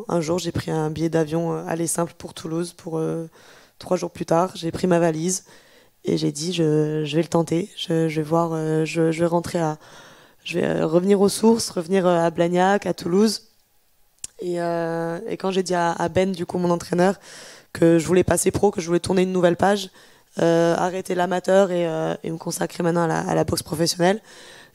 Un jour, j'ai pris un billet d'avion aller simple pour Toulouse pour 3 jours plus tard. J'ai pris ma valise et j'ai dit je vais le tenter. Je vais voir, je vais je vais revenir aux sources, revenir à Blagnac, à Toulouse. Et quand j'ai dit à Ben, du coup, mon entraîneur, que je voulais passer pro, que je voulais tourner une nouvelle page, arrêter l'amateur et me consacrer maintenant à la boxe professionnelle,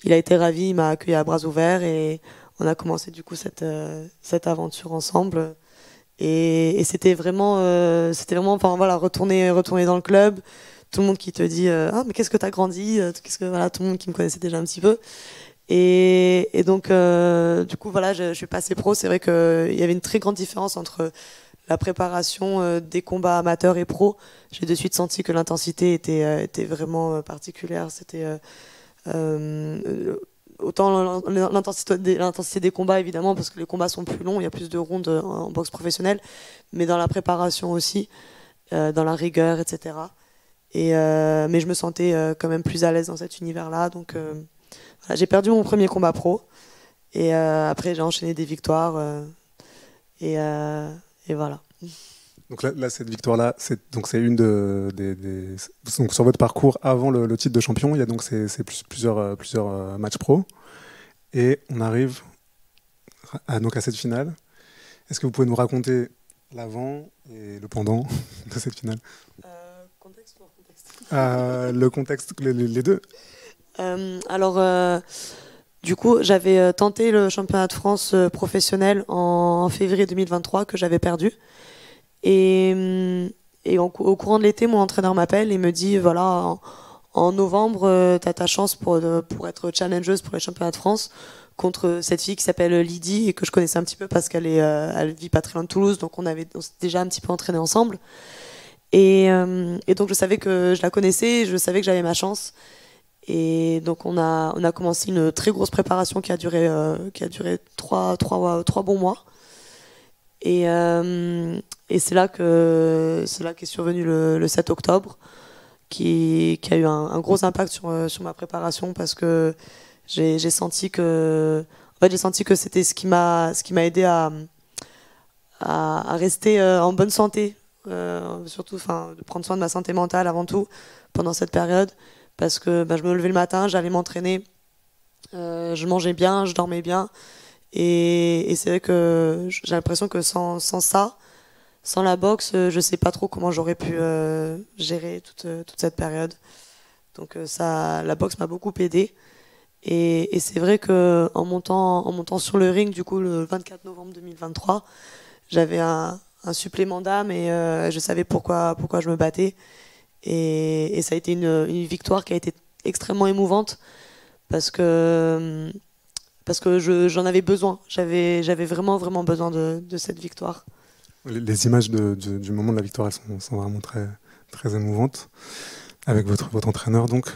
il a été ravi, il m'a accueilli à bras ouverts et on a commencé du coup cette aventure ensemble. Et c'était vraiment, enfin voilà, retourner dans le club. Tout le monde qui te dit, ah mais qu'est-ce que t'as grandi, qu'est-ce que voilà, tout le monde qui me connaissait déjà un petit peu. Et donc, du coup, voilà, je suis passée pro. C'est vrai qu'il y avait une très grande différence entre la préparation des combats amateurs et pro. J'ai de suite senti que l'intensité était vraiment particulière. Euh, Autant l'intensité des combats, évidemment, parce que les combats sont plus longs, il y a plus de rondes en boxe professionnelle, mais dans la préparation aussi, dans la rigueur, etc. Mais je me sentais quand même plus à l'aise dans cet univers-là. Donc, voilà, j'ai perdu mon premier combat pro. Et après, j'ai enchaîné des victoires. Et, euh, et voilà. Donc là, cette victoire-là, c'est une donc sur votre parcours avant le titre de champion, il y a donc plusieurs matchs pro. Et on arrive donc à cette finale. Est-ce que vous pouvez nous raconter l'avant et le pendant de cette finale? Contexte ou hors contexte? Le contexte, les deux. Alors, du coup, j'avais tenté le championnat de France professionnel en février 2023 que j'avais perdu. Au courant de l'été, mon entraîneur m'appelle et me dit, voilà, en novembre, tu as ta chance pour être challengeuse pour les championnats de France contre cette fille qui s'appelle Lydie et que je connaissais un petit peu parce elle vit pas très loin de Toulouse, donc on s'était déjà un petit peu entraîné ensemble. Et donc je savais que je la connaissais, je savais que j'avais ma chance. Et donc on a commencé une très grosse préparation qui a duré trois bons mois. Et c'est là qu'est survenu le 7 octobre, qui a eu un gros impact sur ma préparation parce que j'ai senti j'ai senti que c'était ce qui m'a aidé à rester en bonne santé, surtout, enfin, de prendre soin de ma santé mentale avant tout pendant cette période, parce que je me levais le matin, j'allais m'entraîner, je mangeais bien, je dormais bien, et c'est vrai que j'ai l'impression que sans ça, sans la boxe, je sais pas trop comment j'aurais pu gérer toute cette période. Donc la boxe m'a beaucoup aidé. Et c'est vrai que en montant sur le ring, du coup, le 24 novembre 2023, j'avais un supplément d'âme et je savais pourquoi je me battais. Et ça a été une victoire qui a été extrêmement émouvante parce que, j'en avais besoin. J'avais vraiment, vraiment besoin de cette victoire. Les images du moment de la victoire, elles sont vraiment très, très émouvantes avec votre entraîneur. Donc,